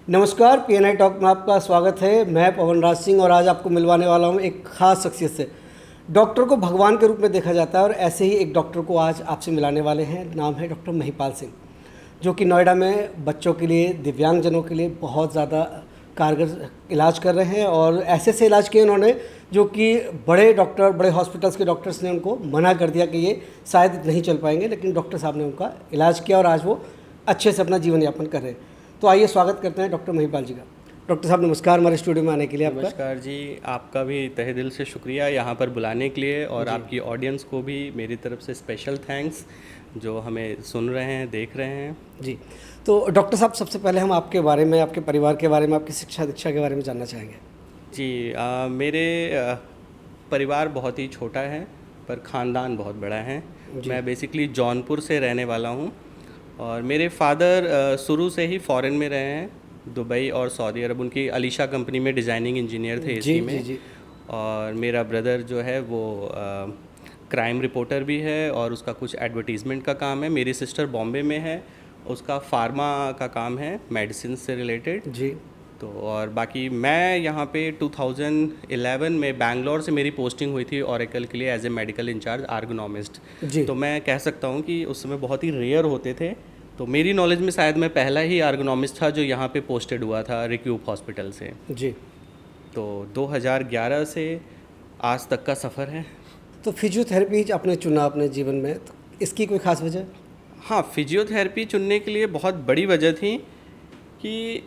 नमस्कार, PNI talk में आपका स्वागत है। मैं पवन राज सिंह और आज आपको मिलवाने वाला हूं एक ख़ास शख्सियत से। डॉक्टर को भगवान के रूप में देखा जाता है और ऐसे ही एक डॉक्टर को आज आपसे मिलाने वाले हैं। नाम है डॉक्टर महिपाल सिंह, जो कि नोएडा में बच्चों के लिए, दिव्यांगजनों के लिए बहुत ज़्यादा कारगर इलाज कर रहे हैं। और ऐसे से इलाज किए उन्होंने जो कि बड़े डॉक्टर, बड़े हॉस्पिटल्स के डॉक्टर्स ने उनको मना कर दिया कि ये शायद नहीं चल पाएंगे, लेकिन डॉक्टर साहब ने उनका इलाज किया और आज वो अच्छे से अपना जीवन यापन कर रहे हैं। तो आइए स्वागत करते हैं डॉक्टर महिपाल जी का। डॉक्टर साहब नमस्कार, हमारे स्टूडियो में आने के लिए आपका। नमस्कार जी, आपका भी तहे दिल से शुक्रिया यहाँ पर बुलाने के लिए, और आपकी ऑडियंस को भी मेरी तरफ से स्पेशल थैंक्स जो हमें सुन रहे हैं, देख रहे हैं जी। तो डॉक्टर साहब, सबसे पहले हम आपके बारे में, आपके परिवार के बारे में, आपकी शिक्षा दीक्षा के बारे में जानना चाहेंगे। जी। मेरे परिवार बहुत ही छोटा है पर ख़ानदान बहुत बड़ा है। मैं बेसिकली जौनपुर से रहने वाला हूँ और मेरे फादर शुरू से ही फॉरेन में रहे हैं, दुबई और सऊदी अरब। उनकी अलीशा कंपनी में डिज़ाइनिंग इंजीनियर थे एसी में। जी। और मेरा ब्रदर जो है वो क्राइम रिपोर्टर भी है और उसका कुछ एडवर्टीज़मेंट का काम है। मेरी सिस्टर बॉम्बे में है, उसका फार्मा का काम है, मेडिसिन से रिलेटेड। जी। तो और बाकी मैं यहाँ पे 2011 में बैंगलोर से मेरी पोस्टिंग हुई थी ओरेकल के लिए एज ए मेडिकल इंचार्ज आर्गोनॉमिस्ट। तो मैं कह सकता हूँ कि उस समय बहुत ही रेयर होते थे। तो मेरी नॉलेज में शायद मैं पहला ही आर्गोनॉमिस्ट था जो यहाँ पे पोस्टेड हुआ था रिक्यूब हॉस्पिटल से। जी। तो 2011 से आज तक का सफ़र है। तो फिजियोथेरेपी आपने चुना अपने जीवन में, तो इसकी कोई ख़ास वजह? हाँ, फिजियोथेरेपी चुनने के लिए बहुत बड़ी वजह थी कि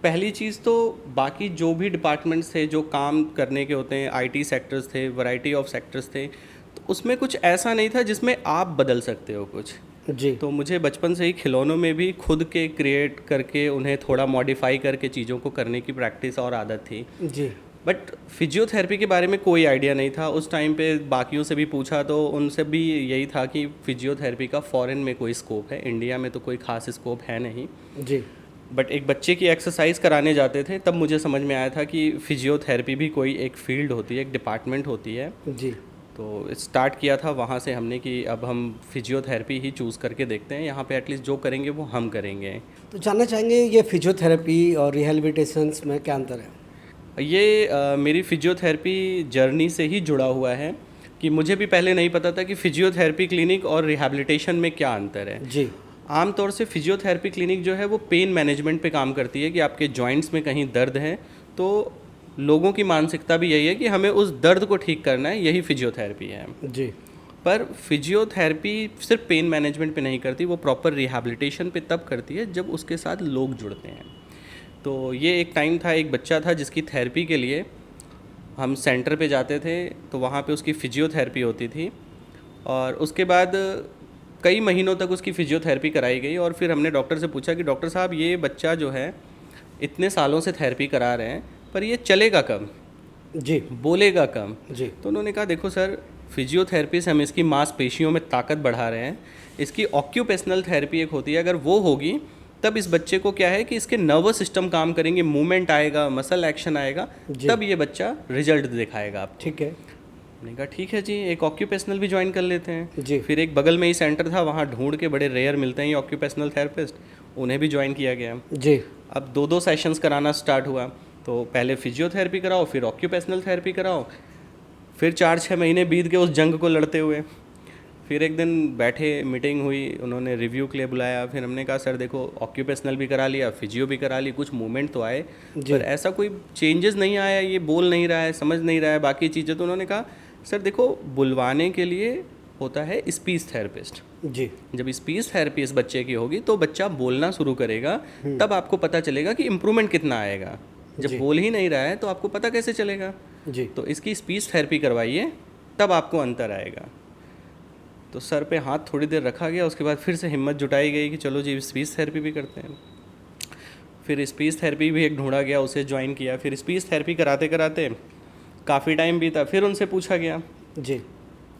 पहली चीज़ तो बाकी जो भी डिपार्टमेंट्स थे जो काम करने के होते हैं, आईटी सेक्टर्स थे, वैरायटी ऑफ सेक्टर्स थे, तो उसमें कुछ ऐसा नहीं था जिसमें आप बदल सकते हो कुछ। जी। तो मुझे बचपन से ही खिलौनों में भी खुद के क्रिएट करके उन्हें थोड़ा मॉडिफाई करके चीज़ों को करने की प्रैक्टिस और आदत थी। जी। बट फिजियोथेरेपी के बारे में कोई आइडिया नहीं था उस टाइम पे। बाकियों से भी पूछा तो उनसे भी यही था कि फिजियोथेरेपी का फ़ॉरेन में कोई स्कोप है, इंडिया में तो कोई ख़ास स्कोप है नहीं। जी। बट एक बच्चे की एक्सरसाइज कराने जाते थे तब मुझे समझ में आया था कि फिजियोथेरेपी भी कोई एक फील्ड होती है, एक डिपार्टमेंट होती है। जी। तो स्टार्ट किया था वहाँ से हमने कि अब हम फिजियोथेरेपी ही चूज़ करके देखते हैं, यहाँ पे एटलीस्ट जो करेंगे वो हम करेंगे। तो जानना चाहेंगे ये फिजियोथेरेपी और रिहैबिलिटेशंस में क्या अंतर है? ये मेरी फिजियोथेरेपी जर्नी से ही जुड़ा हुआ है कि मुझे भी पहले नहीं पता था कि फिजियोथेरेपी क्लिनिक और रिहैबिलिटेशन में क्या अंतर है। जी। आमतौर से फिजियोथेरेपी क्लिनिक जो है वो पेन मैनेजमेंट पे काम करती है कि आपके जॉइंट्स में कहीं दर्द है तो लोगों की मानसिकता भी यही है कि हमें उस दर्द को ठीक करना है, यही फिजियोथेरेपी है। जी। पर फिजियोथेरेपी सिर्फ पेन मैनेजमेंट पे नहीं करती, वो प्रॉपर रिहैबिलिटेशन पे तब करती है जब उसके साथ लोग जुड़ते हैं। तो ये एक टाइम था, एक बच्चा था जिसकी थेरेपी के लिए हम सेंटर पे जाते थे, तो वहाँ पे उसकी फिजियोथेरेपी होती थी और उसके बाद कई महीनों तक उसकी फिजियोथेरेपी कराई गई। और फिर हमने डॉक्टर से पूछा कि डॉक्टर साहब, ये बच्चा जो है इतने सालों से थेरेपी करा रहे हैं पर ये चलेगा कब, जी, बोलेगा कब? जी। तो उन्होंने कहा देखो सर, फिजियोथेरेपी से हम इसकी मांसपेशियों में ताकत बढ़ा रहे हैं। इसकी ऑक्यूपेशनल थेरेपी एक होती है, अगर वो होगी तब इस बच्चे को क्या है कि इसके नर्वस सिस्टम काम करेंगे, मूवमेंट आएगा, मसल एक्शन आएगा, तब ये बच्चा रिजल्ट दिखाएगा आपको। ठीक है। मैंने कहा ठीक है जी, एक ऑक्यूपेशनल भी ज्वाइन कर लेते हैं जी। फिर एक बगल में ही सेंटर था, वहाँ ढूंढ के, बड़े रेयर मिलते हैं ये ऑक्यूपेशनल थेरेपिस्ट, उन्हें भी ज्वाइन किया गया। जी। अब 2-2 सेशंस कराना स्टार्ट हुआ। तो पहले फिजियोथेरेपी कराओ, फिर ऑक्यूपेशनल थेरेपी कराओ, फिर 4-6 महीने बीत गए उस जंग को लड़ते हुए। फिर एक दिन बैठे, मीटिंग हुई, उन्होंने रिव्यू के लिए बुलाया। फिर हमने कहा सर देखो, ऑक्यूपेशनल भी करा लिया, फिजियो भी करा ली, कुछ मूवमेंट तो आए पर ऐसा कोई चेंजेस नहीं आया, ये बोल नहीं रहा है, समझ नहीं रहा है बाकी चीज़ें। तो उन्होंने कहा सर देखो, बुलवाने के लिए होता है स्पीच थेरेपिस्ट। जी। जब स्पीच थेरेपी इस बच्चे की होगी तो बच्चा बोलना शुरू करेगा, तब आपको पता चलेगा कि इम्प्रूवमेंट कितना आएगा। जब बोल ही नहीं रहा है तो आपको पता कैसे चलेगा? जी। तो इसकी स्पीच थेरेपी करवाइए, तब आपको अंतर आएगा। तो सर पे हाथ थोड़ी देर रखा गया, उसके बाद फिर से हिम्मत जुटाई गई कि चलो जी स्पीच थेरेपी भी करते हैं। फिर स्पीच थेरेपी भी एक ढूंढा गया, उसे ज्वाइन किया। फिर स्पीच थेरेपी कराते कराते काफ़ी टाइम बीता, फिर उनसे पूछा गया। जी।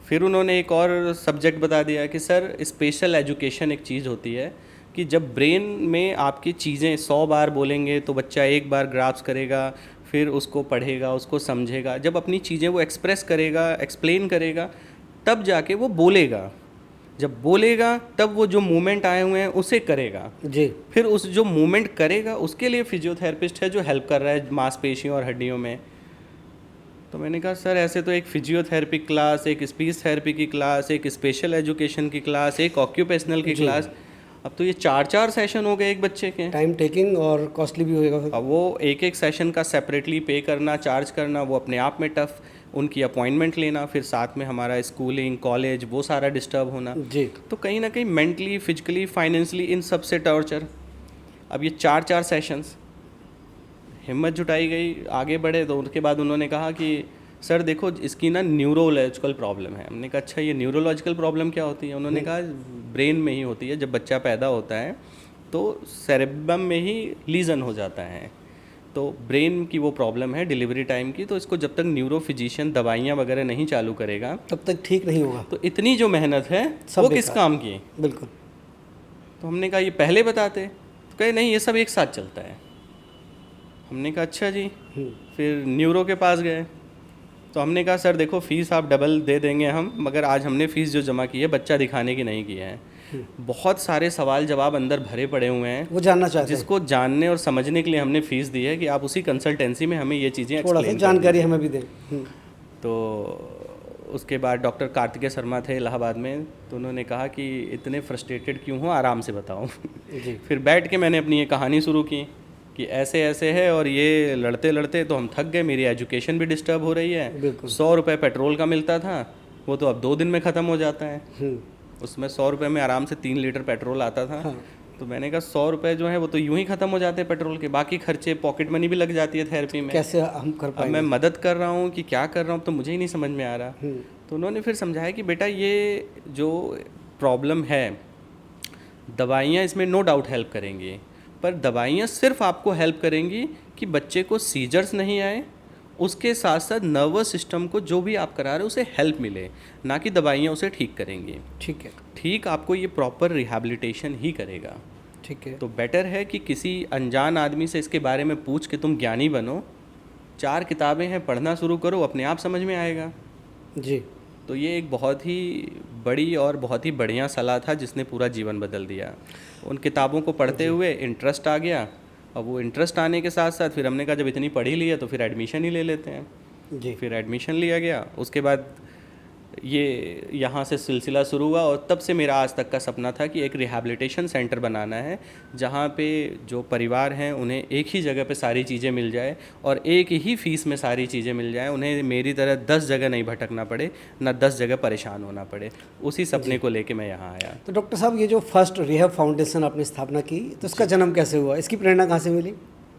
फिर उन्होंने एक और सब्जेक्ट बता दिया कि सर, स्पेशल एजुकेशन एक चीज़ होती है कि जब ब्रेन में आपकी चीज़ें 100 बार बोलेंगे तो बच्चा एक बार ग्रास्प करेगा, फिर उसको पढ़ेगा, उसको समझेगा, जब अपनी चीज़ें वो एक्सप्रेस करेगा, एक्सप्लेन करेगा, तब जाके वो बोलेगा। जब बोलेगा तब वो जो मूवमेंट आए हुए हैं उसे करेगा, जी फिर उस जो मूवमेंट करेगा उसके लिए फिजियोथेरेपिस्ट है जो हेल्प कर रहा है मांसपेशियों और हड्डियों में। तो मैंने कहा सर ऐसे तो एक फिजियोथेरेपी क्लास, एक स्पीच थेरेपी की क्लास, एक स्पेशल एजुकेशन की क्लास, एक ऑक्यूपेशनल की जी। क्लास, अब तो ये 4-4 सेशन हो गए एक बच्चे के। टाइम टेकिंग और कॉस्टली भी होएगा फिर। अब वो एक एक सेशन का सेपरेटली पे करना, चार्ज करना, वो अपने आप में टफ, उनकी अपॉइंटमेंट लेना, फिर साथ में हमारा स्कूलिंग कॉलेज वो सारा डिस्टर्ब होना। जी तो कहीं ना कहीं मेंटली, फिजिकली, फाइनेंशियली इन सब से टॉर्चर। अब ये 4-4 सेशंस, हिम्मत जुटाई गई, आगे बढ़े। तो उसके बाद उन्होंने कहा कि सर देखो इसकी ना न्यूरोलॉजिकल प्रॉब्लम है। हमने कहा अच्छा ये न्यूरोलॉजिकल प्रॉब्लम क्या होती है? उन्होंने कहा ब्रेन में ही होती है, जब बच्चा पैदा होता है तो सेरेब्रम में ही लीजन हो जाता है, तो ब्रेन की वो प्रॉब्लम है डिलीवरी टाइम की। तो इसको जब तक न्यूरो फिजिशियन दवाइयाँ वगैरह नहीं चालू करेगा तब तक ठीक नहीं होगा। तो इतनी जो मेहनत है सब वो किस बेकार। काम की? बिल्कुल। तो हमने कहा ये पहले बताते। तो कहे नहीं ये सब एक साथ चलता है। हमने कहा अच्छा जी। फिर न्यूरो के पास गए तो हमने कहा सर देखो फ़ीस आप डबल दे देंगे हम, मगर आज हमने फ़ीस जो जमा की है बच्चा दिखाने की नहीं की है। बहुत सारे सवाल जवाब अंदर भरे पड़े हुए हैं वो जानना चाहते हैं, जिसको जानने और समझने के लिए हमने फ़ीस दी है कि आप उसी कंसल्टेंसी में हमें ये चीज़ें थोड़ा सा एक्सप्लेन कर जानकारी दीजिए। हमें भी दें। तो उसके बाद डॉक्टर कार्तिकेय शर्मा थे इलाहाबाद में, तो उन्होंने कहा कि इतने फ्रस्ट्रेटेड क्यों हो, आराम से बताओ। जी फिर बैठ के मैंने अपनी ये कहानी शुरू की कि ऐसे ऐसे है और ये लड़ते लड़ते तो हम थक गए, मेरी एजुकेशन भी डिस्टर्ब हो रही है। बिल्कुल। 100 रुपये पेट्रोल का मिलता था वो तो अब 2 दिन में ख़त्म हो जाता है। उसमें 100 रुपये में आराम से 3 लीटर पेट्रोल आता था। हाँ। तो मैंने कहा 100 रुपये जो है वो तो यूं ही ख़त्म हो जाते हैं पेट्रोल के, बाकी खर्चे पॉकेट मनी भी लग जाती है थेरेपी में। कैसे हम कर अब पाएंगे? मैं मदद कर रहा हूँ कि क्या कर रहा हूँ तो मुझे ही नहीं समझ में आ रहा। तो उन्होंने फिर समझाया कि बेटा ये जो प्रॉब्लम है दवाइयाँ इसमें नो डाउट हेल्प करेंगी, पर दवाइयाँ सिर्फ आपको हेल्प करेंगी कि बच्चे को सीजर्स नहीं आए, उसके साथ साथ नर्वस सिस्टम को जो भी आप करा रहे हो उसे हेल्प मिले, ना कि दवाइयाँ उसे ठीक करेंगी। ठीक है। ठीक आपको ये प्रॉपर रिहैबिलिटेशन ही करेगा। ठीक है। तो बेटर है कि किसी अनजान आदमी से इसके बारे में पूछ के तुम ज्ञानी बनो। 4 किताबें हैं, पढ़ना शुरू करो, अपने आप समझ में आएगा। जी तो ये एक बहुत ही बड़ी और बहुत ही बढ़िया सलाह था जिसने पूरा जीवन बदल दिया। उन किताबों को पढ़ते हुए इंटरेस्ट आ गया, और वो इंटरेस्ट आने के साथ साथ फिर हमने कहा जब इतनी पढ़ी ली है तो फिर एडमिशन ही ले लेते हैं। जी फिर एडमिशन लिया गया। उसके बाद ये यहाँ से सिलसिला शुरू हुआ और तब से मेरा आज तक का सपना था कि एक रिहैबिलिटेशन सेंटर बनाना है जहाँ पे जो परिवार हैं उन्हें एक ही जगह पे सारी चीज़ें मिल जाए और एक ही फीस में सारी चीज़ें मिल जाए, उन्हें मेरी तरह 10 जगह नहीं भटकना पड़े, ना 10 जगह परेशान होना पड़े। उसी सपने को लेके मैं यहाँ आया। तो डॉक्टर साहब ये जो फर्स्ट रिहैब फाउंडेशन आपने स्थापना की तो इसका जन्म कैसे हुआ, इसकी प्रेरणा कहाँ से मिली?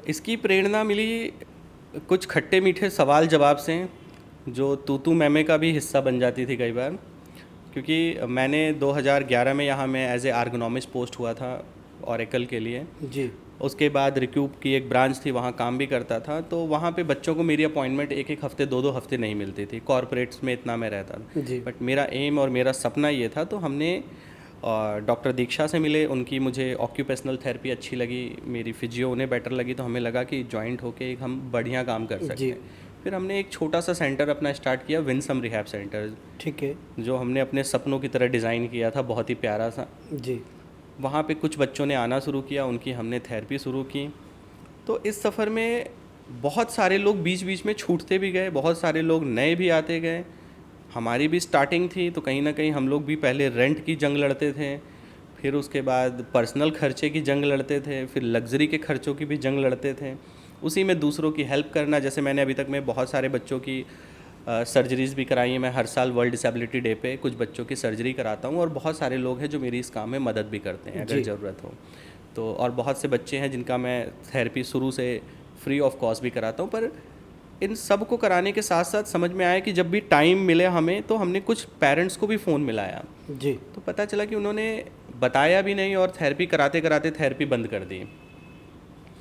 इसकी प्रेरणा मिली कुछ खट्टे मीठे सवाल जवाब से, जो तू मैमे का भी हिस्सा बन जाती थी कई बार। क्योंकि मैंने 2011 में यहाँ मैं एज ए आर्गोनॉमिस्ट पोस्ट हुआ था ओरेकल के लिए। जी उसके बाद रिक्यूब की एक ब्रांच थी, वहाँ काम भी करता था। तो वहाँ पे बच्चों को मेरी अपॉइंटमेंट एक एक हफ्ते 2-2 हफ्ते नहीं मिलती थी, कॉरपोरेट्स में इतना मैं रहता था। जी बट मेरा एम और मेरा सपना ये था, तो हमने डॉक्टर दीक्षा से मिले, उनकी मुझे ऑक्यूपेशनल थेरेपी अच्छी लगी, मेरी फिजियो उन्हें बेटर लगी, तो हमें लगा कि जॉइंट होके एक हम बढ़िया काम कर सकते जी। हैं। फिर हमने एक छोटा सा सेंटर अपना स्टार्ट किया, विंसम रिहैब सेंटर, ठीक है। जो हमने अपने सपनों की तरह डिज़ाइन किया था, बहुत ही प्यारा सा। जी वहाँ पे कुछ बच्चों ने आना शुरू किया, उनकी हमने थेरेपी शुरू की। तो इस सफ़र में बहुत सारे लोग बीच बीच में छूटते भी गए, बहुत सारे लोग नए भी आते गए। हमारी भी स्टार्टिंग थी तो कहीं ना कहीं हम लोग भी पहले रेंट की जंग लड़ते थे, फिर उसके बाद पर्सनल खर्चे की जंग लड़ते थे, फिर लग्जरी के खर्चों की भी जंग लड़ते थे। उसी में दूसरों की हेल्प करना, जैसे मैंने अभी तक में बहुत सारे बच्चों की सर्जरीज़ भी कराई हैं। मैं हर साल वर्ल्ड डिसेबिलिटी डे पे कुछ बच्चों की सर्जरी कराता हूँ, और बहुत सारे लोग हैं जो मेरी इस काम में मदद भी करते हैं अगर ज़रूरत हो तो। और बहुत से बच्चे हैं जिनका मैं थेरेपी शुरू से फ्री ऑफ कॉस्ट भी कराता हूँ। पर इन सब को कराने के साथ साथ समझ में आया कि जब भी टाइम मिले हमें, तो हमने कुछ पेरेंट्स को भी फ़ोन मिलाया। जी तो पता चला कि उन्होंने बताया भी नहीं और थेरेपी कराते कराते थेरेपी बंद कर दी।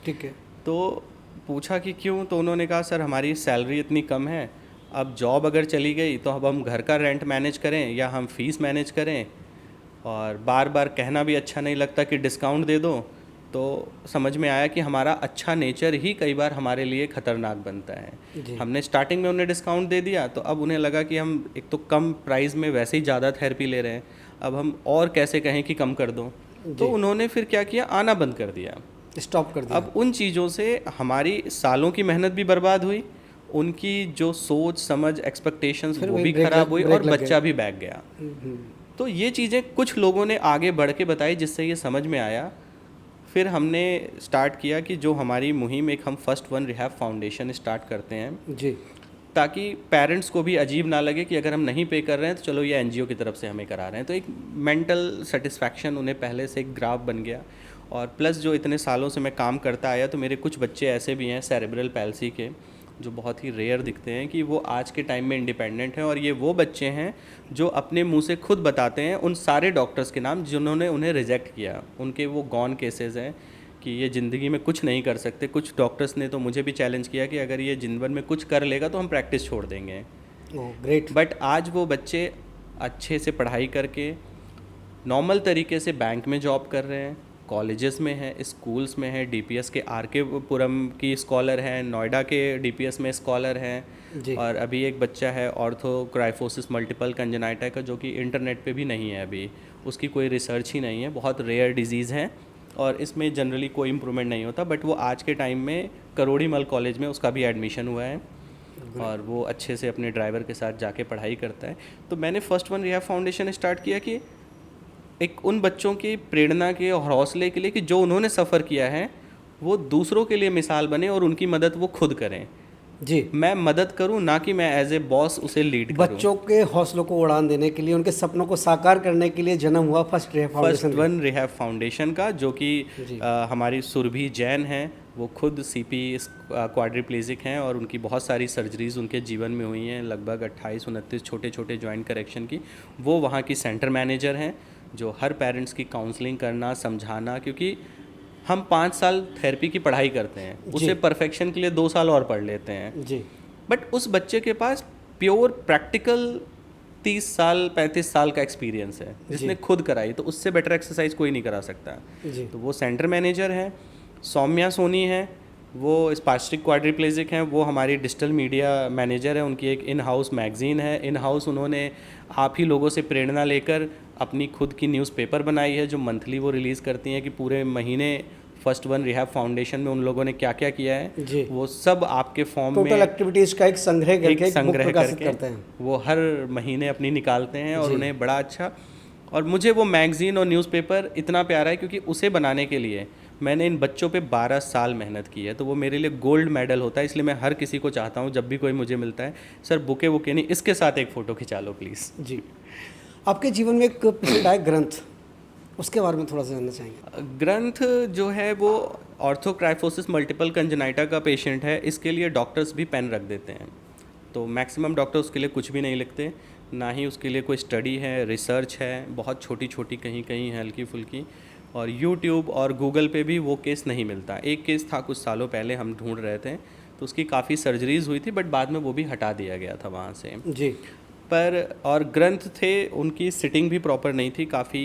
ठीक है। तो पूछा कि क्यों, तो उन्होंने कहा सर हमारी सैलरी इतनी कम है, अब जॉब अगर चली गई तो अब हम घर का रेंट मैनेज करें या हम फ़ीस मैनेज करें, और बार बार कहना भी अच्छा नहीं लगता कि डिस्काउंट दे दो। तो समझ में आया कि हमारा अच्छा नेचर ही कई बार हमारे लिए ख़तरनाक बनता है। जी। हमने स्टार्टिंग में उन्हें डिस्काउंट दे दिया, तो अब उन्हें लगा कि हम एक तो कम प्राइस में वैसे ही ज़्यादा थेरेपी ले रहे हैं, अब हम और कैसे कहें कि कम कर दो। तो उन्होंने फिर क्या किया, आना बंद कर दिया, स्टॉप कर दिया। अब उन चीज़ों से हमारी सालों की मेहनत भी बर्बाद हुई, उनकी जो सोच समझ एक्सपेक्टेशंस फिर वो वही भी ब्रेक खराब हुई ब्रेक और लग बच्चा गए। भी बैठ गया। तो ये चीज़ें कुछ लोगों ने आगे बढ़ के बताई जिससे ये समझ में आया। फिर हमने स्टार्ट किया कि जो हमारी मुहिम, एक हम first one rehab foundation start करते हैं, जी ताकि पेरेंट्स को भी अजीब ना लगे कि अगर हम नहीं पे कर रहे हैं तो चलो ये एनजीओ की तरफ से हमें करा रहे हैं। तो एक मेंटल सेटिस्फैक्शन उन्हें पहले से एक ग्राफ बन गया। और प्लस जो इतने सालों से मैं काम करता आया, तो मेरे कुछ बच्चे ऐसे भी हैं सेरेब्रल पैल्सी के, जो बहुत ही रेयर दिखते हैं, कि वो आज के टाइम में इंडिपेंडेंट हैं। और ये वो बच्चे हैं जो अपने मुंह से खुद बताते हैं उन सारे डॉक्टर्स के नाम जिन्होंने उन्हें रिजेक्ट किया। उनके वो गॉन केसेस हैं कि ये ज़िंदगी में कुछ नहीं कर सकते। कुछ डॉक्टर्स ने तो मुझे भी चैलेंज किया कि अगर ये जीवन में कुछ कर लेगा तो हम प्रैक्टिस छोड़ देंगे। Oh great. बट आज वो बच्चे अच्छे से पढ़ाई करके नॉर्मल तरीके से बैंक में जॉब कर रहे हैं, कॉलेजेस में हैं, स्कूल्स में हैं, डीपीएस के आरके पुरम की स्कॉलर हैं, नोएडा के डीपीएस में स्कॉलर हैं। और अभी एक बच्चा है ऑर्थोक्राइफोसिस मल्टीपल कंजेनाइटा का, जो कि इंटरनेट पे भी नहीं है, अभी उसकी कोई रिसर्च ही नहीं है, बहुत रेयर डिजीज़ है और इसमें जनरली कोई इम्प्रूवमेंट नहीं होता। बट वो आज के टाइम में करोड़ीमल कॉलेज में उसका भी एडमिशन हुआ है और वो अच्छे से अपने ड्राइवर के साथ जाके पढ़ाई करता है। तो मैंने first one rehab foundation start किया कि एक उन बच्चों की प्रेरणा के और हौसले के लिए कि जो उन्होंने सफ़र किया है वो दूसरों के लिए मिसाल बने और उनकी मदद वो खुद करें। जी मैं मदद करूं, ना कि मैं एज ए बॉस उसे लीड करूं। बच्चों के हौसलों को उड़ान देने के लिए, उनके सपनों को साकार करने के लिए जन्म हुआ फर्स्ट वन रिहैब फाउंडेशन का, जो कि हमारी सुरभि जैन हैं, वो खुद सीपी क्वाड्रिप्लेजिक हैं और उनकी बहुत सारी सर्जरीज उनके जीवन में हुई हैं, लगभग 28-29 छोटे छोटे जॉइंट करेक्शन की। वो वहाँ की सेंटर मैनेजर हैं, जो हर पेरेंट्स की काउंसलिंग करना, समझाना, क्योंकि हम 5 साल थेरेपी की पढ़ाई करते हैं, उसे परफेक्शन के लिए 2 साल और पढ़ लेते हैं जी। बट उस बच्चे के पास प्योर प्रैक्टिकल 30 साल 35 साल का एक्सपीरियंस है, जिसने खुद कराई। तो उससे बेटर एक्सरसाइज कोई नहीं करा सकता जी। तो वो सेंटर मैनेजर हैं। सौम्या सोनी हैं, वो स्पास्टिक क्वाड्रिप्लेजिक हैं, वो हमारी डिजिटल मीडिया मैनेजर है। उनकी एक इन हाउस मैगज़ीन है, इन हाउस उन्होंने आप ही लोगों से प्रेरणा लेकर अपनी खुद की न्यूज़पेपर बनाई है, जो मंथली वो रिलीज़ करती हैं कि पूरे महीने फर्स्ट वन रिहैब फाउंडेशन में उन लोगों ने क्या क्या किया है जी। वो सब आपके फॉर्म में टोटल एक्टिविटीज़ का एक संग्रह करके एक बुक प्रकाशित करते हैं। वो हर महीने अपनी निकालते हैं और उन्हें बड़ा अच्छा। और मुझे वो मैगज़ीन और न्यूज़पेपर इतना प्यारा है क्योंकि उसे बनाने के लिए मैंने इन बच्चों पे 12 साल मेहनत की है। तो वो मेरे लिए गोल्ड मेडल होता है। इसलिए मैं हर किसी को चाहता हूँ, जब भी कोई मुझे मिलता है, सर बुके वुके नहीं, इसके साथ एक फ़ोटो खिंचा लो प्लीज़। जी। आपके जीवन में एक प्रसिद्ध है ग्रंथ, उसके बारे में थोड़ा सा जानना चाहेंगे। ग्रंथ जो है वो ऑर्थोक्राइफोसिस मल्टीपल कंजेनाइटा का पेशेंट है, इसके लिए डॉक्टर्स भी पेन रख देते हैं। तो मैक्सिमम डॉक्टर उसके लिए कुछ भी नहीं लिखते, ना ही उसके लिए कोई स्टडी है, रिसर्च है, बहुत छोटी छोटी कहीं कहीं हल्की फुल्की। और यूट्यूब और गूगल पे भी वो केस नहीं मिलता। एक केस था कुछ सालों पहले, हम ढूंढ रहे थे, तो उसकी काफ़ी सर्जरीज हुई थी बट बाद में वो भी हटा दिया गया था वहाँ से। जी। पर और ग्रंथ थे, उनकी सिटिंग भी प्रॉपर नहीं थी, काफ़ी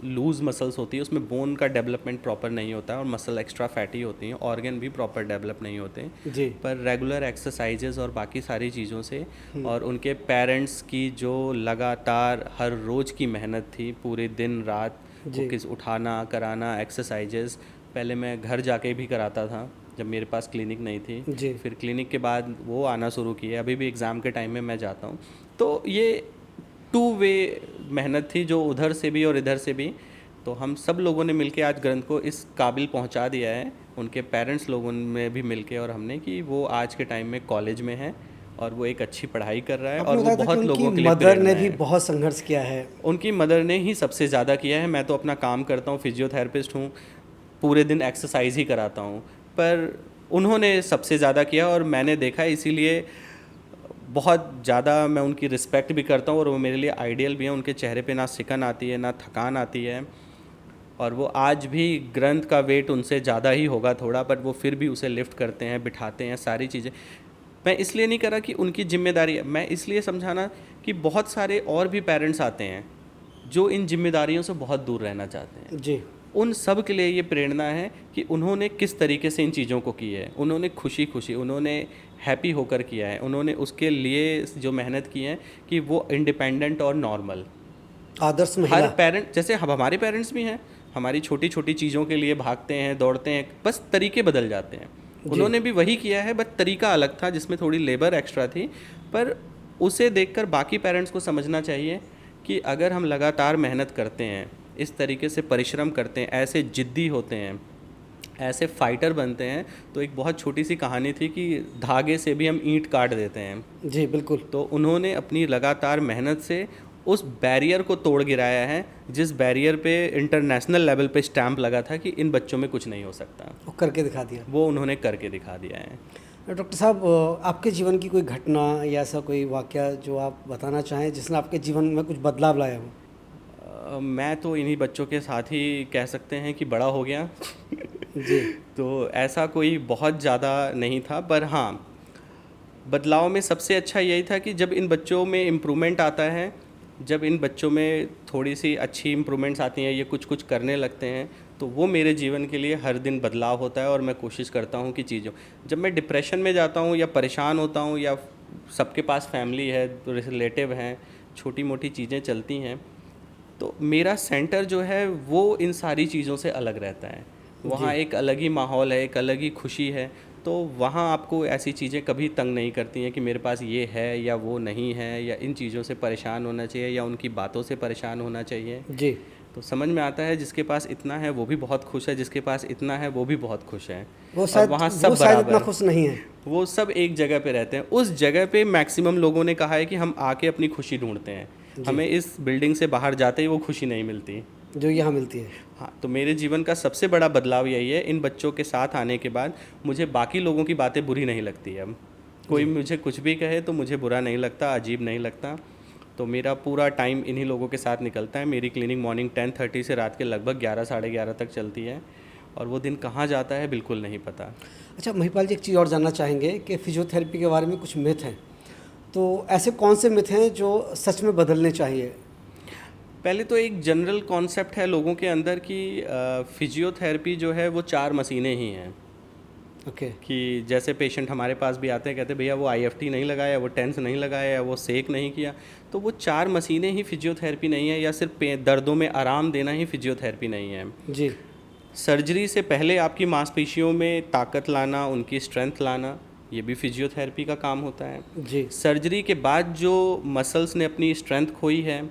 लूज़ मसल्स होती है, उसमें बोन का डेवलपमेंट प्रॉपर नहीं होता है और मसल एक्स्ट्रा फैटी होती हैं, ऑर्गन भी प्रॉपर डेवलप नहीं होते जी। पर रेगुलर एक्सरसाइजेज और बाकी सारी चीज़ों से और उनके पेरेंट्स की जो लगातार हर रोज़ की मेहनत थी, पूरे दिन रात वो किस उठाना कराना एक्सरसाइजेज। पहले मैं घर जाके भी कराता था जब मेरे पास क्लिनिक नहीं थी जी। फिर क्लिनिक के बाद वो आना शुरू किया, अभी भी एग्ज़ाम के टाइम में मैं जाता हूँ। तो ये 2 वे मेहनत थी, जो उधर से भी और इधर से भी। तो हम सब लोगों ने मिलके आज ग्रंथ को इस काबिल पहुंचा दिया है, उनके पेरेंट्स लोगों ने भी मिलके और हमने, कि वो आज के टाइम में कॉलेज में है और वो एक अच्छी पढ़ाई कर रहा है और वो बहुत लोगों के लिए मदर ने भी बहुत संघर्ष किया है। उनकी मदर ने ही सबसे ज़्यादा किया है। मैं तो अपना काम करता हूँ, फिजियोथेरेपिस्ट हूँ, पूरे दिन एक्सरसाइज ही कराता हूँ, पर उन्होंने सबसे ज़्यादा किया और मैंने देखा, इसीलिए बहुत ज़्यादा मैं उनकी रिस्पेक्ट भी करता हूँ और वो मेरे लिए आइडियल भी हैं। उनके चेहरे पे ना सिकन आती है ना थकान आती है और वो आज भी, ग्रंथ का वेट उनसे ज़्यादा ही होगा थोड़ा, पर वो फिर भी उसे लिफ्ट करते हैं, बिठाते हैं, सारी चीज़ें। मैं इसलिए नहीं करा कि उनकी जिम्मेदारी है, मैं इसलिए समझाना कि बहुत सारे और भी पेरेंट्स आते हैं जो इन जिम्मेदारियों से बहुत दूर रहना चाहते हैं जी। उन सब के लिए ये प्रेरणा है कि उन्होंने किस तरीके से इन चीज़ों को की है, उन्होंने खुशी खुशी, उन्होंने हैप्पी होकर किया है, उन्होंने उसके लिए जो मेहनत की है कि वो इंडिपेंडेंट और नॉर्मल। आदर्श महिला। हर पेरेंट, जैसे अब हमारे पेरेंट्स भी हैं, हमारी छोटी छोटी चीज़ों के लिए भागते हैं, दौड़ते हैं, बस तरीके बदल जाते हैं। उन्होंने भी वही किया है, बस तरीका अलग था जिसमें थोड़ी लेबर एक्स्ट्रा थी। पर उसे देखकर बाकी पेरेंट्स को समझना चाहिए कि अगर हम लगातार मेहनत करते हैं, इस तरीके से परिश्रम करते हैं, ऐसे जिद्दी होते हैं, ऐसे फाइटर बनते हैं, तो एक बहुत छोटी सी कहानी थी कि धागे से भी हम ईंट काट देते हैं। जी बिल्कुल। तो उन्होंने अपनी लगातार मेहनत से उस बैरियर को तोड़ गिराया है, जिस बैरियर पे इंटरनेशनल लेवल पे स्टैंप लगा था कि इन बच्चों में कुछ नहीं हो सकता, वो करके दिखा दिया। वो उन्होंने करके दिखा दिया है। डॉक्टर साहब, आपके जीवन की कोई घटना या ऐसा कोई वाकया जो आप बताना चाहें जिसने आपके जीवन में कुछ बदलाव लाया हो? मैं तो इन्हीं बच्चों के साथ ही कह सकते हैं कि बड़ा हो गया। जी। तो ऐसा कोई बहुत ज़्यादा नहीं था, पर हाँ, बदलाव में सबसे अच्छा यही था कि जब इन बच्चों में इम्प्रूवमेंट आता है, जब इन बच्चों में थोड़ी सी अच्छी इम्प्रूवमेंट्स आती हैं, ये कुछ कुछ करने लगते हैं, तो वो मेरे जीवन के लिए हर दिन बदलाव होता है। और मैं कोशिश करता हूँ कि चीज़ों, जब मैं डिप्रेशन में जाता हूँ या परेशान होता हूँ, या सबके पास फैमिली है, रिलेटिव हैं, छोटी मोटी चीज़ें चलती हैं, तो मेरा सेंटर जो है वो इन सारी चीज़ों से अलग रहता है। वहाँ एक अलग ही माहौल है, एक अलग ही खुशी है। तो वहाँ आपको ऐसी चीज़ें कभी तंग नहीं करती हैं कि मेरे पास ये है या वो नहीं है, या इन चीज़ों से परेशान होना चाहिए या उनकी बातों से परेशान होना चाहिए। जी। तो समझ में आता है जिसके पास इतना है वो भी बहुत खुश है, जिसके पास इतना है वो भी बहुत खुश है। वो और शायद वहाँ सब इतना बराबर, खुश नहीं है। वो सब एक जगह पे रहते हैं। उस जगह पे मैक्सिमम लोगों ने कहा है कि हम आके अपनी खुशी ढूंढते हैं, हमें इस बिल्डिंग से बाहर जाते ही वो खुशी नहीं मिलती जो यहाँ मिलती है। हाँ, तो मेरे जीवन का सबसे बड़ा बदलाव यही है। इन बच्चों के साथ आने के बाद मुझे बाकी लोगों की बातें बुरी नहीं लगती है। अब कोई मुझे कुछ भी कहे तो मुझे बुरा नहीं लगता, अजीब नहीं लगता। तो मेरा पूरा टाइम इन्हीं लोगों के साथ निकलता है। मेरी क्लिनिक मॉर्निंग 10:30 से रात के लगभग 11 साढ़े 11 तक चलती है, और वो दिन कहाँ जाता है बिल्कुल नहीं पता। अच्छा महिपाल जी, एक चीज़ और जानना चाहेंगे कि फिजियोथेरेपी के बारे में कुछ मिथ हैं, तो ऐसे कौन से मिथ हैं जो सच में बदलने चाहिए? पहले तो एक जनरल कॉन्सेप्ट है लोगों के अंदर कि फिजियोथेरेपी जो है वो 4 मशीनें ही हैं। ओके। कि जैसे पेशेंट हमारे पास भी आते हैं, कहते हैं भैया वो IFT नहीं लगाया, वो टेंस नहीं लगाया, या वो सेक नहीं किया। तो वो 4 मशीनें ही फिजियोथेरेपी नहीं है, या सिर्फ दर्दों में आराम देना ही फिजियोथेरेपी नहीं है। जी। सर्जरी से पहले आपकी मांसपेशियों में ताकत लाना, उनकी स्ट्रेंथ लाना, ये भी फिजियोथेरेपी का काम होता है। जी। सर्जरी के बाद जो मसल्स ने अपनी स्ट्रेंथ खोई है,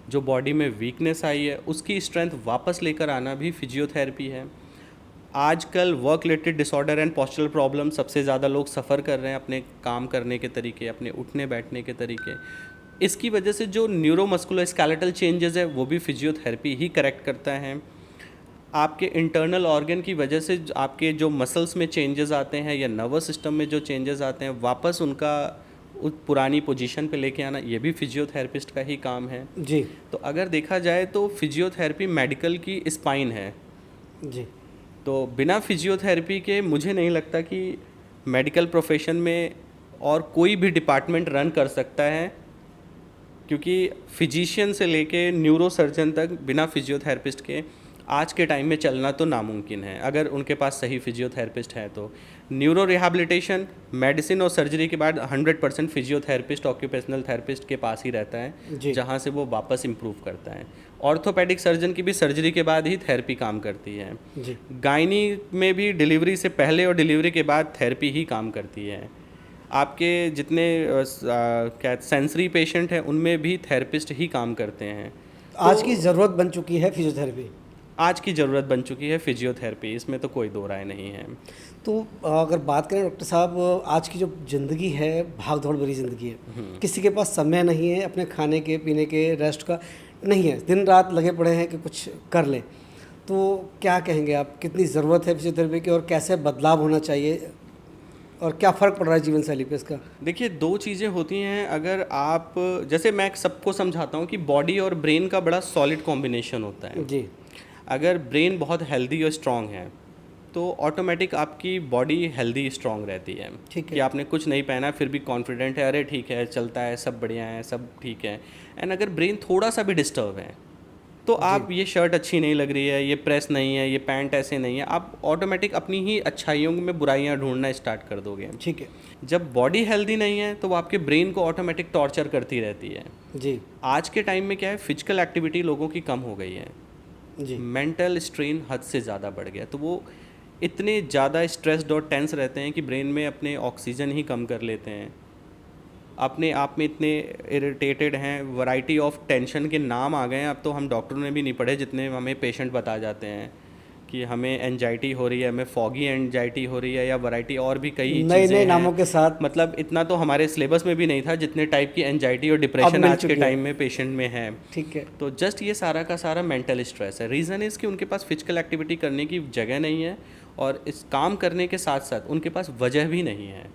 जो बॉडी में वीकनेस आई है, उसकी स्ट्रेंथ वापस लेकर आना भी फिजियोथेरेपी है। आजकल work related disorder and postural problem सबसे ज़्यादा लोग सफ़र कर रहे हैं, अपने काम करने के तरीके, अपने उठने बैठने के तरीके। इसकी वजह से जो न्यूरोमस्कुलर स्केलेटल चेंजेस है वो भी फिजियोथेरेपी ही करेक्ट करता है। आपके इंटरनल ऑर्गन की वजह से आपके जो मसल्स में चेंजेस आते हैं या नर्वस सिस्टम में जो चेंजेस आते हैं, वापस उनका उस पुरानी पोजीशन पे लेके आना, ये भी फिजियोथेरेपिस्ट का ही काम है। जी। तो अगर देखा जाए तो फिजियोथेरेपी मेडिकल की स्पाइन है। जी। तो बिना फिजियोथेरेपी के मुझे नहीं लगता कि मेडिकल प्रोफेशन में और कोई भी डिपार्टमेंट रन कर सकता है, क्योंकि फिजिशियन से लेके न्यूरो सर्जन तक बिना फिजियोथेरेपिस्ट के आज के टाइम में चलना तो नामुमकिन है, अगर उनके पास सही फिजियोथेरेपिस्ट है तो। न्यूरो रिहैबिलिटेशन, मेडिसिन और सर्जरी के बाद 100% फिजियोथेरेपिस्ट ऑक्यूपेशनल थेरेपिस्ट के पास ही रहता है, जहाँ से वो वापस इम्प्रूव करता है। ऑर्थोपेडिक सर्जन की भी सर्जरी के बाद ही थेरेपी काम करती है। जी। गायनी में भी डिलीवरी से पहले और डिलीवरी के बाद थेरेपी ही काम करती है। आपके जितने क्या सेंसरी पेशेंट हैं उनमें भी थेरेपिस्ट ही काम करते हैं। आज की ज़रूरत बन चुकी है फिजियोथेरेपी। आज की ज़रूरत बन चुकी है फिजियोथेरेपी, इसमें तो कोई दो राय नहीं है। तो अगर बात करें डॉक्टर साहब, आज की जो ज़िंदगी है भाग दौड़ भरी ज़िंदगी है, किसी के पास समय नहीं है अपने खाने के पीने के रेस्ट का नहीं है, दिन रात लगे पड़े हैं कि कुछ कर लें, तो क्या कहेंगे आप, कितनी ज़रूरत है फिजियोथेरेपी की और कैसे बदलाव होना चाहिए और क्या फ़र्क पड़ रहा है जीवन शैली पे इसका? देखिए, दो चीज़ें होती हैं। अगर आप, जैसे मैं सबको समझाता हूँ कि बॉडी और ब्रेन का बड़ा सॉलिड कॉम्बिनेशन होता है। जी। अगर ब्रेन बहुत हेल्दी और स्ट्रॉन्ग है तो ऑटोमेटिक आपकी बॉडी हेल्दी स्ट्रॉन्ग रहती है। ठीक है। कि आपने कुछ नहीं पहना फिर भी कॉन्फिडेंट है, अरे ठीक है चलता है, सब बढ़िया है, सब ठीक है। एंड अगर ब्रेन थोड़ा सा भी डिस्टर्ब है तो आप ये शर्ट अच्छी नहीं लग रही है, ये प्रेस नहीं है, ये पैंट ऐसे नहीं है, आप ऑटोमेटिक अपनी ही अच्छाइयों में बुराइयां ढूंढना स्टार्ट कर दोगे। ठीक है जब बॉडी हेल्दी नहीं है तो वो आपके ब्रेन को ऑटोमेटिक टॉर्चर करती रहती है। जी आज के टाइम में क्या है, फिजिकल एक्टिविटी लोगों की कम हो गई है, जी मेंटल स्ट्रेन हद से ज़्यादा बढ़ गया, तो वो इतने ज़्यादा स्ट्रेस्ड और टेंस रहते हैं कि ब्रेन में अपने ऑक्सीजन ही कम कर लेते हैं, अपने आप में इतने इरिटेटेड हैं, वैरायटी ऑफ टेंशन के नाम आ गए हैं। अब तो हम डॉक्टरों ने भी नहीं पढ़े जितने हमें पेशेंट बता जाते हैं कि हमें एंजाइटी हो रही है, हमें फॉगी एंजाइटी हो रही है, या वैरायटी और भी कई नए चीज़ें नए हैं। नामों के साथ मतलब इतना तो हमारे सिलेबस में भी नहीं था जितने टाइप की एंजाइटी और डिप्रेशन मिल आज के चुकी है। टाइम में पेशेंट में है। ठीक है तो जस्ट ये सारा का सारा मेंटल स्ट्रेस है। रीज़न इज़ कि उनके पास फिजिकल एक्टिविटी करने की जगह नहीं है, और इस काम करने के साथ साथ उनके पास वजह भी नहीं है।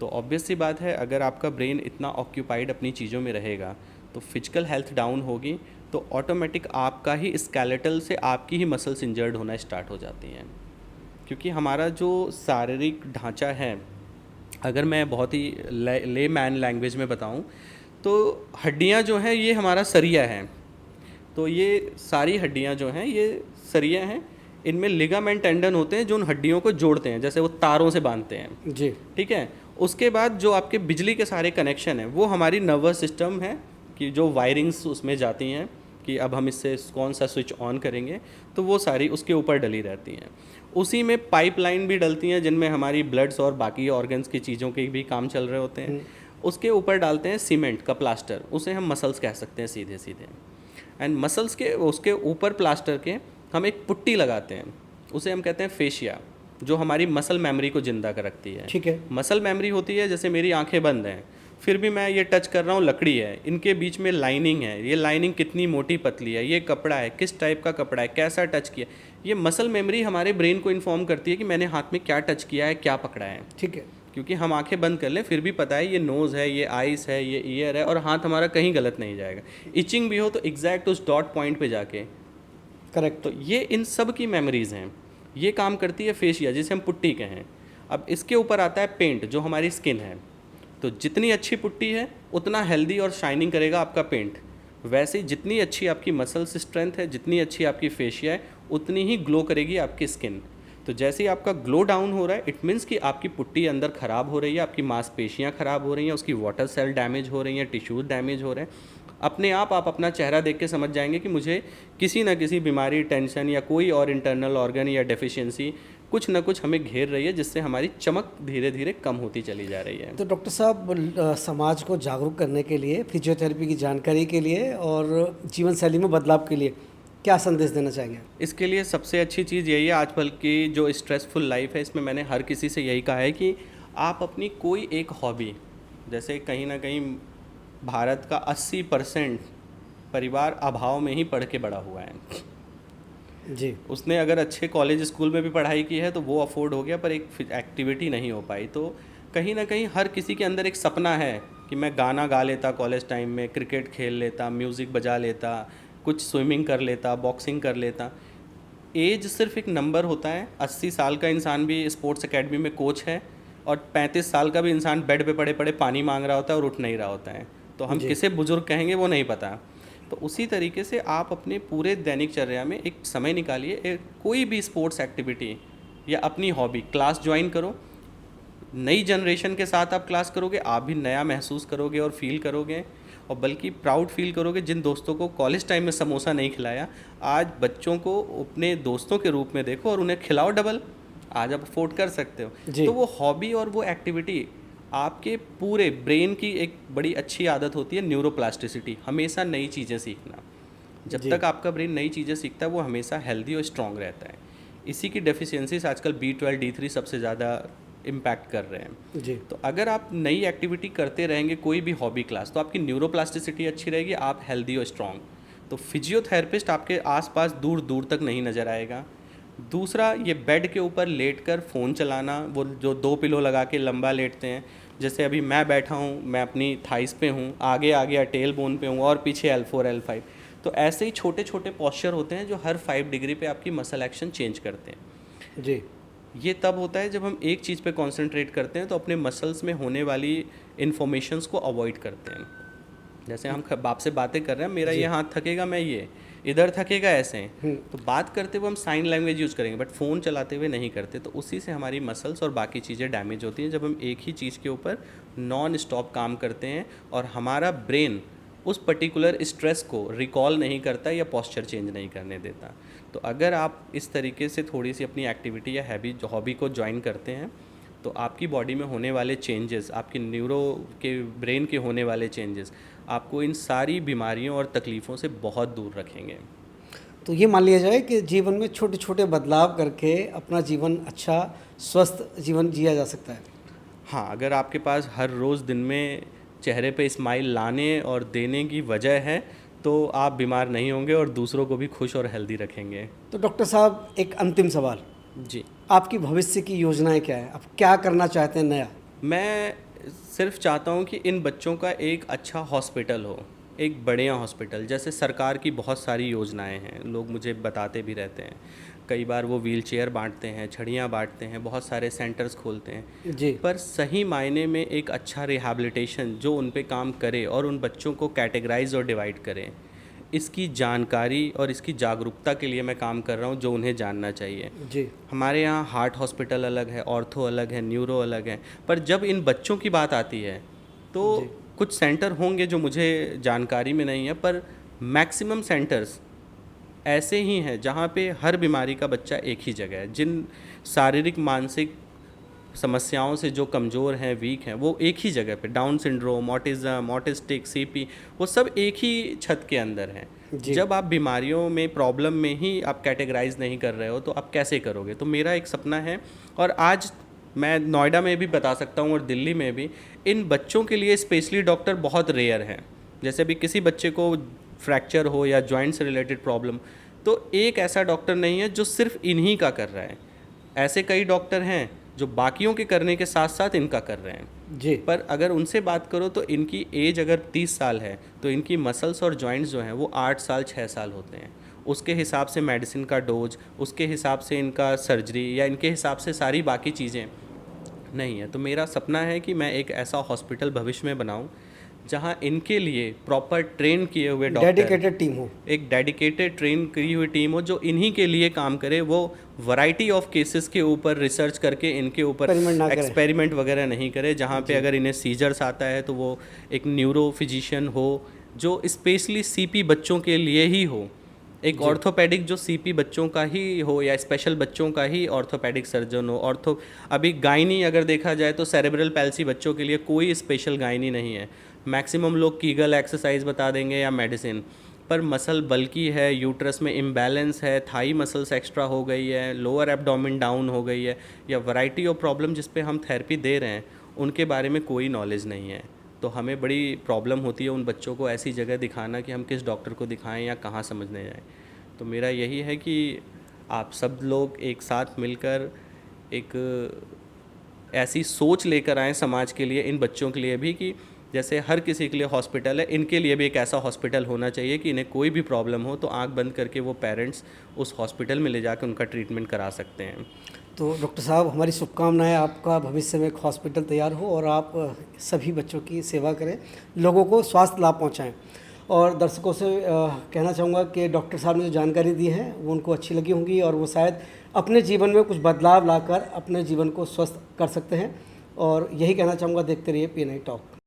तो ऑब्वियस सी बात है, अगर आपका ब्रेन इतना ऑक्यूपाइड अपनी चीज़ों में रहेगा तो फिजिकल हेल्थ डाउन होगी, तो ऑटोमेटिक आपका ही स्केलेटल से आपकी ही मसल्स इंजर्ड होना स्टार्ट हो जाती हैं। क्योंकि हमारा जो शारीरिक ढांचा है, अगर मैं बहुत ही ले मैन लैंग्वेज में बताऊं, तो हड्डियां जो हैं ये हमारा सरिया है। तो ये सारी हड्डियां जो हैं ये सरिया हैं, इनमें लिगामेंट टेंडन होते हैं जो उन हड्डियों को जोड़ते हैं, जैसे वो तारों से बांधते हैं। जी ठीक है, उसके बाद जो आपके बिजली के सारे कनेक्शन हैं वो हमारी नर्वस सिस्टम है कि जो वायरिंग्स उसमें जाती हैं कि अब हम इससे कौन सा स्विच ऑन करेंगे, तो वो सारी उसके ऊपर डली रहती हैं। उसी में पाइपलाइन भी डलती हैं जिनमें हमारी ब्लड्स और बाकी ऑर्गन्स की चीज़ों के भी काम चल रहे होते हैं। उसके ऊपर डालते हैं सीमेंट का प्लास्टर, उसे हम मसल्स कह सकते हैं सीधे सीधे। एंड मसल्स के उसके ऊपर प्लास्टर के हम एक पुट्टी लगाते हैं, उसे हम कहते हैं फेशिया, जो हमारी मसल मेमोरी को जिंदा कर रखती है। ठीक है मसल मेमोरी होती है, जैसे मेरी आंखें बंद हैं फिर भी मैं ये टच कर रहा हूँ, लकड़ी है, इनके बीच में लाइनिंग है, ये लाइनिंग कितनी मोटी पतली है, ये कपड़ा है, किस टाइप का कपड़ा है, कैसा टच किया, ये मसल मेमोरी हमारे ब्रेन को इन्फॉर्म करती है कि मैंने हाथ में क्या टच किया है, क्या पकड़ा है। ठीक है क्योंकि हम आंखें बंद कर लें फिर भी पता है ये नोज़ है, ये आइस है, ये ईयर है, और हाथ हमारा कहीं गलत नहीं जाएगा। इचिंग भी हो तो एग्जैक्ट उस डॉट पॉइंट पे जाके। करेक्ट तो ये इन सब की मेमोरीज़ हैं, ये काम करती है फेशिया, जिसे हम पुट्टी कहें। अब इसके ऊपर आता है पेंट, जो हमारी स्किन है। तो जितनी अच्छी पुट्टी है उतना हेल्दी और शाइनिंग करेगा आपका पेंट। वैसे ही जितनी अच्छी आपकी मसल्स स्ट्रेंथ है, जितनी अच्छी आपकी फेशिया है, उतनी ही ग्लो करेगी आपकी स्किन। तो जैसे ही आपका ग्लो डाउन हो रहा है, इट मीन्स कि आपकी पुट्टी अंदर ख़राब हो रही है, आपकी मांसपेशियाँ ख़राब हो रही हैं, उसकी वाटर सेल डैमेज हो रही हैं, टिश्यूज डैमेज हो रहे हैं। अपने आप अपना चेहरा देख के समझ जाएंगे कि मुझे किसी न किसी बीमारी, टेंशन या कोई और इंटरनल ऑर्गन या डेफिशिएंसी कुछ ना कुछ हमें घेर रही है, जिससे हमारी चमक धीरे धीरे कम होती चली जा रही है। तो डॉक्टर साहब, समाज को जागरूक करने के लिए, फिजियोथेरेपी की जानकारी के लिए और जीवन शैली में बदलाव के लिए क्या संदेश देना चाहेंगे? इसके लिए सबसे अच्छी चीज़ यही है, आजकल की जो स्ट्रेसफुल लाइफ है, इसमें मैंने हर किसी से यही कहा है कि आप अपनी कोई एक हॉबी, जैसे कहीं ना कहीं भारत का 80% परिवार अभाव में ही पढ़ के बड़ा हुआ है। जी उसने अगर अच्छे कॉलेज स्कूल में भी पढ़ाई की है तो वो अफोर्ड हो गया, पर एक एक्टिविटी नहीं हो पाई। तो कहीं ना कहीं हर किसी के अंदर एक सपना है कि मैं गाना गा लेता कॉलेज टाइम में, क्रिकेट खेल लेता, म्यूज़िक बजा लेता, कुछ स्विमिंग कर लेता, बॉक्सिंग कर लेता। एज सिर्फ एक नंबर होता है। 80 साल का इंसान भी स्पोर्ट्स एकेडमी में कोच है, और 35 साल का भी इंसान बेड पे पड़े पड़े पानी मांग रहा होता है और उठ नहीं रहा होता है। तो हम किसे बुजुर्ग कहेंगे वो नहीं पता। तो उसी तरीके से आप अपने पूरे दैनिकचर्या में एक समय निकालिए, कोई भी स्पोर्ट्स एक्टिविटी या अपनी हॉबी, क्लास ज्वाइन करो। नई जनरेशन के साथ आप क्लास करोगे, आप भी नया महसूस करोगे और फील करोगे, और बल्कि प्राउड फील करोगे। जिन दोस्तों को कॉलेज टाइम में समोसा नहीं खिलाया, आज बच्चों को अपने दोस्तों के रूप में देखो और उन्हें खिलाओ डबल। आज आप अफोर्ड कर सकते हो। तो वो हॉबी और वो एक्टिविटी आपके पूरे ब्रेन की एक बड़ी अच्छी आदत होती है, न्यूरोप्लास्टिसिटी, हमेशा नई चीज़ें सीखना। जब तक आपका ब्रेन नई चीज़ें सीखता है वो हमेशा हेल्दी और स्ट्रॉन्ग रहता है। इसी की डेफिशिएंसीज आजकल B12, D3 सबसे ज़्यादा इम्पैक्ट कर रहे हैं। जी तो अगर आप नई एक्टिविटी करते रहेंगे, कोई भी हॉबी क्लास, तो आपकी न्यूरोप्लास्टिसिटी अच्छी रहेगी, आप हेल्दी और स्ट्रॉन्ग। तो फिजियोथेरेपिस्ट आपके आसपास दूर दूर तक नहीं नज़र आएगा। दूसरा, ये बेड के ऊपर लेटकर फ़ोन चलाना, वो जो 2 पिलो लगा के लंबा लेटते हैं, जैसे अभी मैं बैठा हूँ, मैं अपनी थाइस पे हूँ, आगे आगे टेल बोन पे हूँ और पीछे L4 L5। तो ऐसे ही छोटे छोटे पॉस्चर होते हैं जो हर 5 डिग्री पे आपकी मसल एक्शन चेंज करते हैं। जी ये तब होता है जब हम एक चीज़ पे कंसंट्रेट करते हैं, तो अपने मसल्स में होने वाली इन्फॉर्मेशंस को अवॉइड करते हैं। जैसे हम बाप से बातें कर रहे हैं, मेरा ये हाथ थकेगा, मैं ये, इधर थकेगा ऐसे, तो बात करते हुए हम साइन लैंग्वेज यूज़ करेंगे, बट फ़ोन चलाते हुए नहीं करते। तो उसी से हमारी मसल्स और बाकी चीज़ें डैमेज होती हैं जब हम एक ही चीज़ के ऊपर नॉन स्टॉप काम करते हैं और हमारा ब्रेन उस पर्टिकुलर स्ट्रेस को रिकॉल नहीं करता या पोस्चर चेंज नहीं करने देता। तो अगर आप इस तरीके से थोड़ी सी अपनी एक्टिविटी या हॉबी को ज्वाइन करते हैं तो आपकी बॉडी में होने वाले चेंजेस, आपके न्यूरो के ब्रेन के होने वाले चेंजेस आपको इन सारी बीमारियों और तकलीफ़ों से बहुत दूर रखेंगे। तो ये मान लिया जाए कि जीवन में छोटे छोटे बदलाव करके अपना जीवन अच्छा स्वस्थ जीवन जिया जा सकता है। हाँ, अगर आपके पास हर रोज़ दिन में चेहरे पे स्माइल लाने और देने की वजह है तो आप बीमार नहीं होंगे और दूसरों को भी खुश और हेल्दी रखेंगे। तो डॉक्टर साहब, एक अंतिम सवाल, जी, आपकी भविष्य की योजनाएं क्या है? आप क्या करना चाहते हैं नया? मैं सिर्फ चाहता हूँ कि इन बच्चों का एक अच्छा हॉस्पिटल हो, एक बढ़िया हॉस्पिटल। जैसे सरकार की बहुत सारी योजनाएं हैं, लोग मुझे बताते भी रहते हैं। कई बार वो व्हील चेयर बाँटते हैं, छड़ियाँ बाँटते हैं, बहुत सारे सेंटर्स खोलते हैं। जी पर सही मायने में एक अच्छा रिहैबिलिटेशन जो उन पे काम करे और उन बच्चों को कैटेगराइज और डिवाइड करें, इसकी जानकारी और इसकी जागरूकता के लिए मैं काम कर रहा हूँ, जो उन्हें जानना चाहिए। जी हमारे यहाँ हार्ट हॉस्पिटल अलग है, ऑर्थो अलग है, न्यूरो अलग है, पर जब इन बच्चों की बात आती है तो जी। कुछ सेंटर होंगे जो मुझे जानकारी में नहीं है, पर मैक्सिमम सेंटर्स ऐसे ही हैं जहाँ पे हर बीमारी का बच्चा एक ही जगह है। जिन शारीरिक मानसिक समस्याओं से जो कमज़ोर हैं, वीक हैं, वो एक ही जगह पे, down syndrome, autism, autistic, CP, वो सब एक ही छत के अंदर हैं। जी। जब आप बीमारियों में, प्रॉब्लम में ही आप कैटेगराइज नहीं कर रहे हो तो आप कैसे करोगे? तो मेरा एक सपना है, और आज मैं नोएडा में भी बता सकता हूँ और दिल्ली में भी, इन बच्चों के लिए स्पेशली डॉक्टर बहुत रेयर हैं। जैसे अभी किसी बच्चे को फ्रैक्चर हो या जॉइंट से रिलेटेड प्रॉब्लम, तो एक ऐसा डॉक्टर नहीं है जो सिर्फ इन्हीं का कर रहा है। ऐसे कई डॉक्टर हैं जो बाकियों के करने के साथ साथ इनका कर रहे हैं। जी पर अगर उनसे बात करो तो इनकी एज अगर 30 साल है तो इनकी मसल्स और जॉइंट्स जो हैं वो 8 साल 6 साल होते हैं। उसके हिसाब से मेडिसिन का डोज, उसके हिसाब से इनका सर्जरी, या इनके हिसाब से सारी बाकी चीज़ें नहीं है। तो मेरा सपना है कि मैं एक ऐसा हॉस्पिटल भविष्य में बनाऊं जहां इनके लिए प्रॉपर ट्रेन किए हुए डॉक्टर, डेडिकेटेड टीम हो। एक डेडिकेटेड ट्रेन की हुई टीम हो जो इन्हीं के लिए काम करे। वो वैरायटी ऑफ केसेस के ऊपर रिसर्च करके इनके ऊपर एक्सपेरिमेंट ना करें। एक्सपेरिमेंट वगैरह नहीं करे। जहाँ पे अगर इन्हें सीजर्स आता है तो वो एक न्यूरो फिजिशियन हो जो स्पेशली सीपी बच्चों के लिए ही हो, एक ऑर्थोपेडिक जो सीपी बच्चों का ही हो, या स्पेशल बच्चों का ही ऑर्थोपेडिक सर्जन हो। अभी गायनी अगर देखा जाए तो सेरेब्रल पैल्सी बच्चों के लिए कोई स्पेशल गायनी नहीं है। मैक्सिमम लोग कीगल एक्सरसाइज बता देंगे या मेडिसिन, पर मसल बल्की है, यूट्रस में इम्बैलेंस है, थाई मसल्स एक्स्ट्रा हो गई है, लोअर एब्डोमेन डाउन हो गई है, या वैरायटी ऑफ प्रॉब्लम जिस पे हम थेरेपी दे रहे हैं उनके बारे में कोई नॉलेज नहीं है। तो हमें बड़ी प्रॉब्लम होती है उन बच्चों को ऐसी जगह दिखाना कि हम किस डॉक्टर को दिखाएं या कहाँ समझने जाएं। तो मेरा यही है कि आप सब लोग एक साथ मिलकर एक ऐसी सोच लेकर आएँ समाज के लिए, इन बच्चों के लिए भी, कि जैसे हर किसी के लिए हॉस्पिटल है, इनके लिए भी एक ऐसा हॉस्पिटल होना चाहिए कि इन्हें कोई भी प्रॉब्लम हो तो आंख बंद करके वो पेरेंट्स उस हॉस्पिटल में ले जाकर उनका ट्रीटमेंट करा सकते हैं। तो डॉक्टर साहब, हमारी शुभकामनाएं आपका भविष्य में एक हॉस्पिटल तैयार हो और आप सभी बच्चों की सेवा करें, लोगों को स्वास्थ्य लाभ पहुंचाएं। और दर्शकों से कहना चाहूँगा कि डॉक्टर साहब ने जो जानकारी दी है वो उनको अच्छी लगी होंगी और वो शायद अपने जीवन में कुछ बदलाव लाकर अपने जीवन को स्वस्थ कर सकते हैं। और यही कहना चाहूँगा, देखते रहिए PNI टॉक।